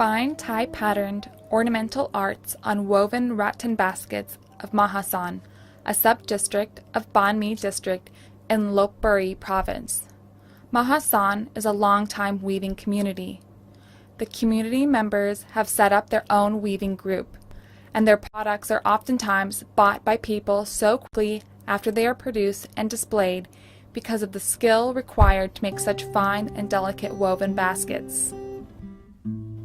Fine tie-patterned ornamental arts on woven rattan baskets of Mahasan, a sub-district of Banh Mi district in Lopburi province. Mahasan is a long-time weaving community. The community members have set up their own weaving group, and their products are oftentimes bought by people so quickly after they are produced and displayed because of the skill required to make such fine and delicate woven baskets.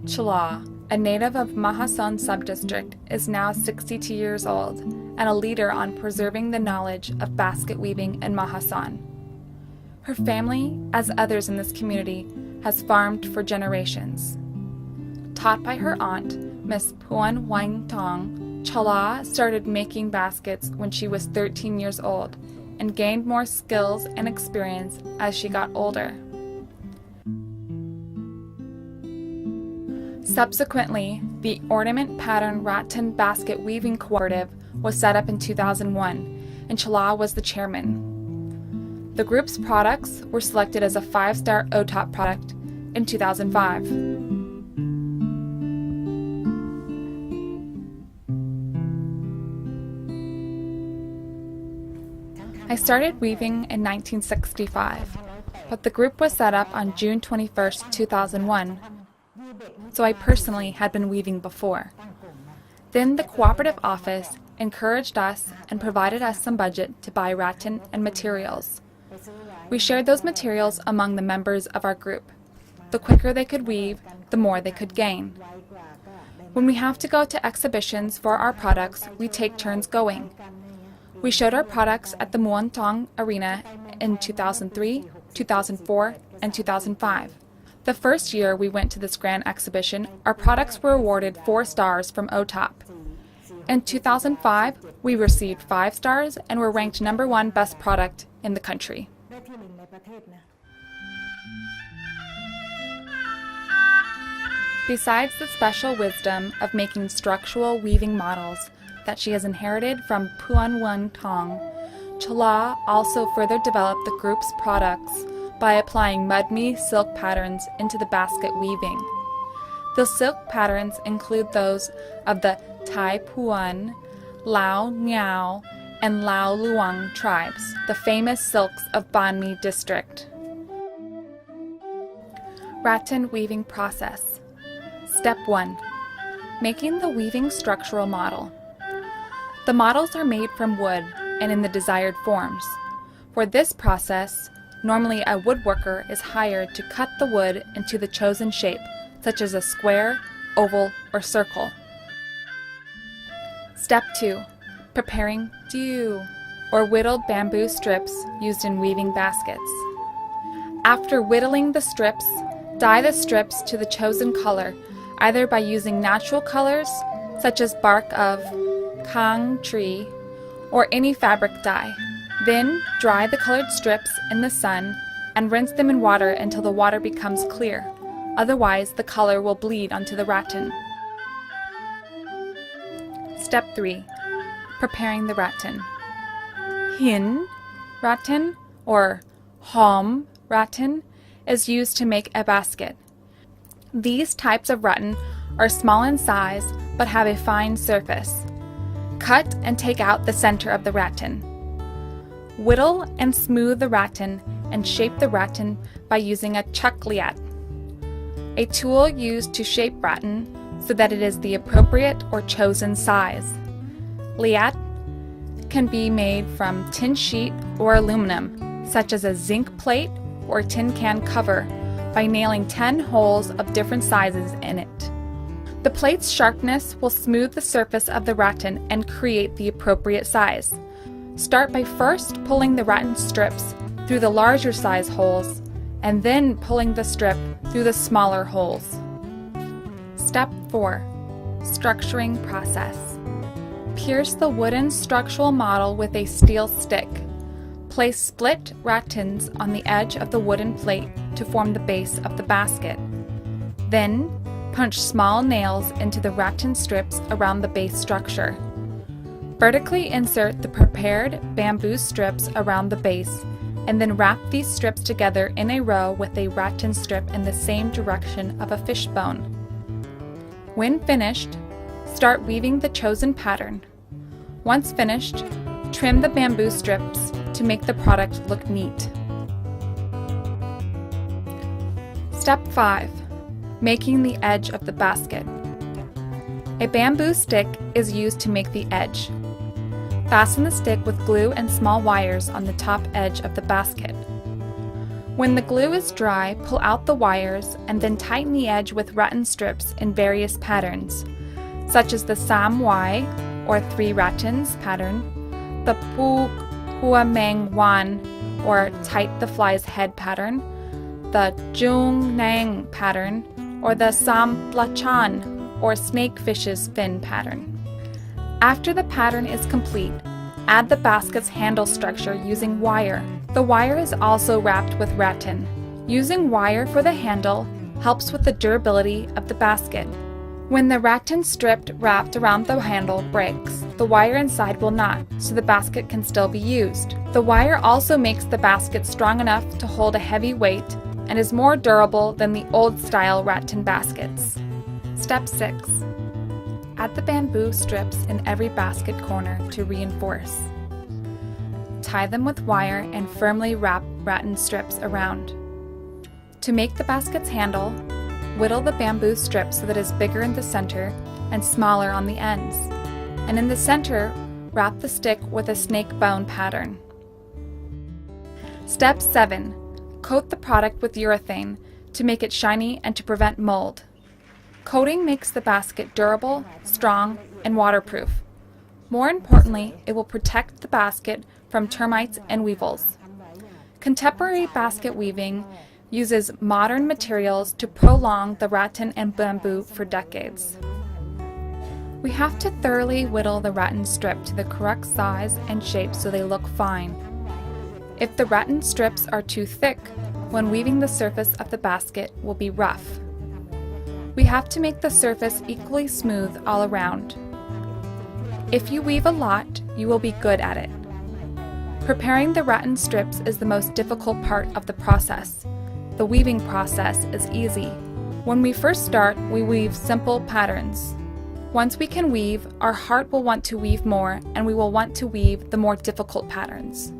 Chala, a native of Mahasan subdistrict, is now 62 years old and a leader on preserving the knowledge of basket weaving in Mahasan. Her family, as others in this community, has farmed for generations. Taught by her aunt, Miss Puan Wang Tong, Chala started making baskets when she was 13 years old and gained more skills and experience as she got older. Subsequently, the Ornament Pattern Rattan Basket Weaving Cooperative was set up in 2001, and Chala was the chairman. The group's products were selected as a 5-star OTOP product in 2005. I started weaving in 1965, but the group was set up on June 21, 2001, so I personally had been weaving before. Then the cooperative office encouraged us and provided us some budget to buy rattan and materials. We shared those materials among the members of our group. The quicker they could weave, the more they could gain. When we have to go to exhibitions for our products, we take turns going. We showed our products at the Muangthong Arena in 2003, 2004, and 2005. The first year we went to this grand exhibition, our products were awarded 4 stars from OTOP. In 2005, we received 5 stars and were ranked #1 best product in the country. Besides the special wisdom of making structural weaving models that she has inherited from Puan Wan Tong, Chala also further developed the group's products by applying mud-me silk patterns into the basket weaving. The silk patterns include those of the Tai Puan, Lao Niao, and Lao Luang tribes, the famous silks of Banh Mi district. Rattan weaving process. Step 1. Making the weaving structural model. The models are made from wood and in the desired forms. For this process, normally a woodworker is hired to cut the wood into the chosen shape, such as a square, oval, or circle. Step 2. Preparing dew, or whittled bamboo strips used in weaving baskets. After whittling the strips, dye the strips to the chosen color, either by using natural colors, such as bark of kang tree, or any fabric dye. Then, dry the colored strips in the sun and rinse them in water until the water becomes clear. Otherwise, the color will bleed onto the rattan. Step 3. Preparing the rattan. Hin rattan or hom rattan is used to make a basket. These types of rattan are small in size but have a fine surface. Cut and take out the center of the rattan. Whittle and smooth the rattan and shape the rattan by using a chuck liat, a tool used to shape rattan so that it is the appropriate or chosen size. Liat can be made from tin sheet or aluminum, such as a zinc plate or tin can cover, by nailing 10 holes of different sizes in it. The plate's sharpness will smooth the surface of the rattan and create the appropriate size. Start by first pulling the rattan strips through the larger size holes and then pulling the strip through the smaller holes. Step 4. Structuring process. Pierce the wooden structural model with a steel stick. Place split rattans on the edge of the wooden plate to form the base of the basket. Then, punch small nails into the rattan strips around the base structure. Vertically insert the prepared bamboo strips around the base, and then wrap these strips together in a row with a rattan strip in the same direction of a fishbone. When finished, start weaving the chosen pattern. Once finished, trim the bamboo strips to make the product look neat. Step 5. Making the edge of the basket. A bamboo stick is used to make the edge. Fasten the stick with glue and small wires on the top edge of the basket. When the glue is dry, pull out the wires and then tighten the edge with rattan strips in various patterns, such as the Sam Y, or 3 rattans pattern, the Pu Hua Meng Wan, or tight the fly's head pattern, the Jung Nang pattern, or the Sam Lachan, or snakefish's fin pattern. After the pattern is complete, add the basket's handle structure using wire. The wire is also wrapped with rattan. Using wire for the handle helps with the durability of the basket. When the rattan strip wrapped around the handle breaks, the wire inside will not, so the basket can still be used. The wire also makes the basket strong enough to hold a heavy weight and is more durable than the old-style rattan baskets. Step 6. Add the bamboo strips in every basket corner to reinforce. Tie them with wire and firmly wrap rattan strips around. To make the basket's handle, whittle the bamboo strip so that it is bigger in the center and smaller on the ends. And in the center, wrap the stick with a snake bone pattern. Step 7. Coat the product with urethane to make it shiny and to prevent mold. Coating makes the basket durable, strong, and waterproof. More importantly, it will protect the basket from termites and weevils. Contemporary basket weaving uses modern materials to prolong the rattan and bamboo for decades. We have to thoroughly whittle the rattan strip to the correct size and shape so they look fine. If the rattan strips are too thick, when weaving the surface of the basket will be rough. We have to make the surface equally smooth all around. If you weave a lot, you will be good at it. Preparing the rattan strips is the most difficult part of the process. The weaving process is easy. When we first start, we weave simple patterns. Once we can weave, our heart will want to weave more, and we will want to weave the more difficult patterns.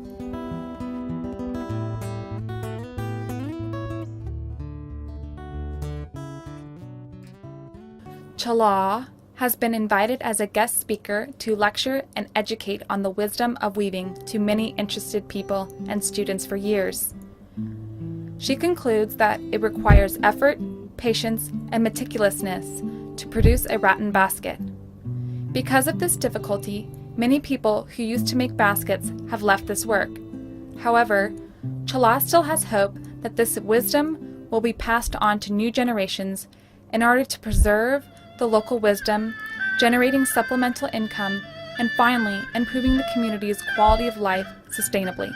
Chala has been invited as a guest speaker to lecture and educate on the wisdom of weaving to many interested people and students for years. She concludes that it requires effort, patience, and meticulousness to produce a rattan basket. Because of this difficulty, many people who used to make baskets have left this work. However, Chala still has hope that this wisdom will be passed on to new generations in order to preserve the local wisdom, generating supplemental income, and finally improving the community's quality of life sustainably.